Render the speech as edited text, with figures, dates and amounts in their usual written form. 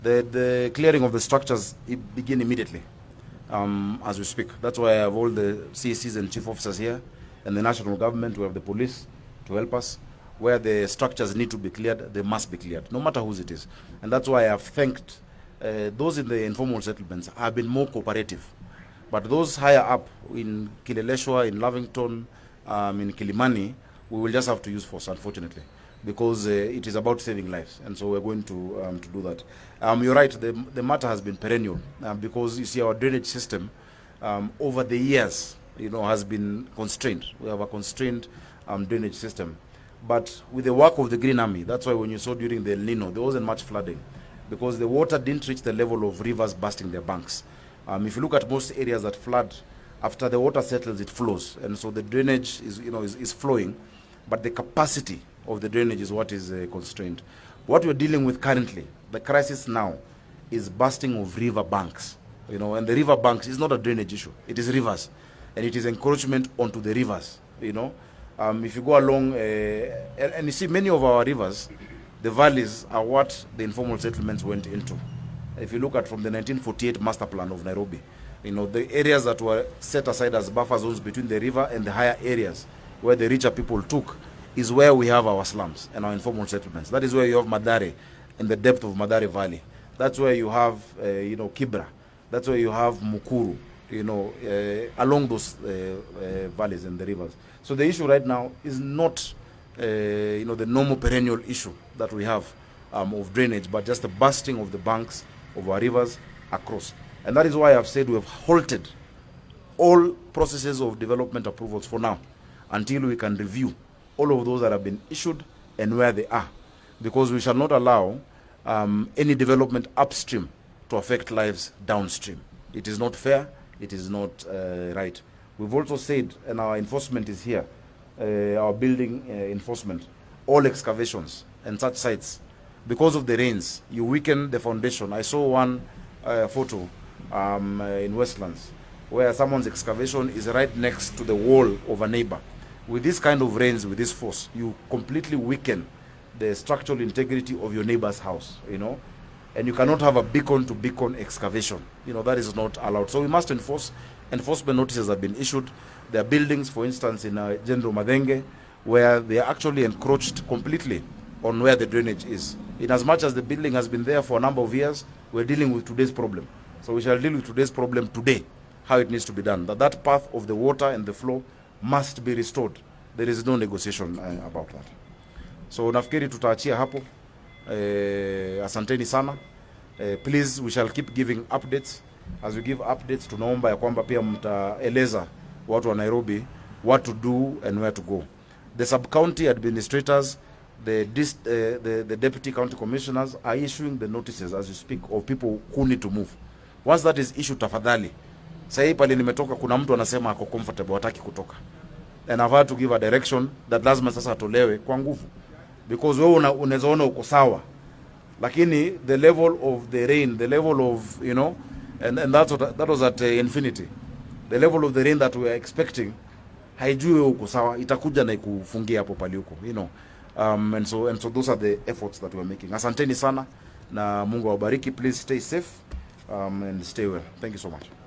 The clearing of the structures begin immediately as we speak. That's why I have all the CSCs and chief officers here, and the national government. We have the police to help us. Where the structures need to be cleared, they must be cleared, no matter whose it is. And that's why I have thanked those in the informal settlements have been more cooperative. But those higher up in Kileleshwa, in Lavington, in Kilimani, we will just have to use force, unfortunately, because it is about saving lives, and so we're going to do that. You're right, the matter has been perennial, because you see our drainage system over the years, has been constrained. We have a constrained drainage system. But with the work of the Green Army, that's why when you saw during the El Nino, there wasn't much flooding, because the water didn't reach the level of rivers bursting their banks. If you look at most areas that flood, after the water settles, it flows, and so the drainage is flowing, but the capacity of the drainage is what is constrained. What we're dealing with currently, the crisis now, is bursting of river banks. And the river banks is not a drainage issue; it is rivers, and it is encroachment onto the rivers. If you go along, and you see many of our rivers, the valleys are what the informal settlements went into. If you look at from the 1948 master plan of Nairobi, the areas that were set aside as buffer zones between the river and the higher areas where the richer people took, is where we have our slums and our informal settlements. That is where you have Madare in the depth of Madare Valley. That's where you have, Kibra. That's where you have Mukuru, along those valleys and the rivers. So the issue right now is not, the normal perennial issue that we have of drainage, but just the bursting of the banks of our rivers across. And that is why I've said we have halted all processes of development approvals for now, until we can review all of those that have been issued and where they are. Because we shall not allow any development upstream to affect lives downstream. It is not fair, it is not right. We've also said, and our enforcement is here, our building enforcement, all excavations and such sites, because of the rains, you weaken the foundation. I saw one photo in Westlands, where someone's excavation is right next to the wall of a neighbor. With this kind of rains, with this force, you completely weaken the structural integrity of your neighbor's house, and you cannot have a beacon-to-beacon excavation. That is not allowed. So we must enforce. Enforcement notices have been issued. There are buildings, for instance, in General Madenge, where they are actually encroached completely on where the drainage is. In as much as the building has been there for a number of years, we're dealing with today's problem. So we shall deal with today's problem today, how it needs to be done. That path of the water and the flow must be restored. There is no negotiation about that. So nafikiri tutaachia hapo. Asanteni sana. Please, we shall keep giving updates. As we give updates, tunaomba ya kwamba pia mtaeleza watu wa Nairobi what to do and where to go. The sub-county administrators, the deputy county commissioners are issuing the notices as you speak of people who need to move. Once that is issued, tafadhali. Sasa pale nimetoka, kuna mtu anasema ako comfortable, hataki kutoka. And I've had to give a direction that lazima sasa atolewe kwa nguvu. Because wewe unaweza ona uko sawa, lakini the level of the rain, the level of, and that was at infinity. The level of the rain that we are expecting, haijui wewe uko sawa, itakuja na ikufungia hapo pale huko, and so those are the efforts that we are making. Asanteni sana na Mungu awabariki. Please stay safe and stay well. Thank you so much.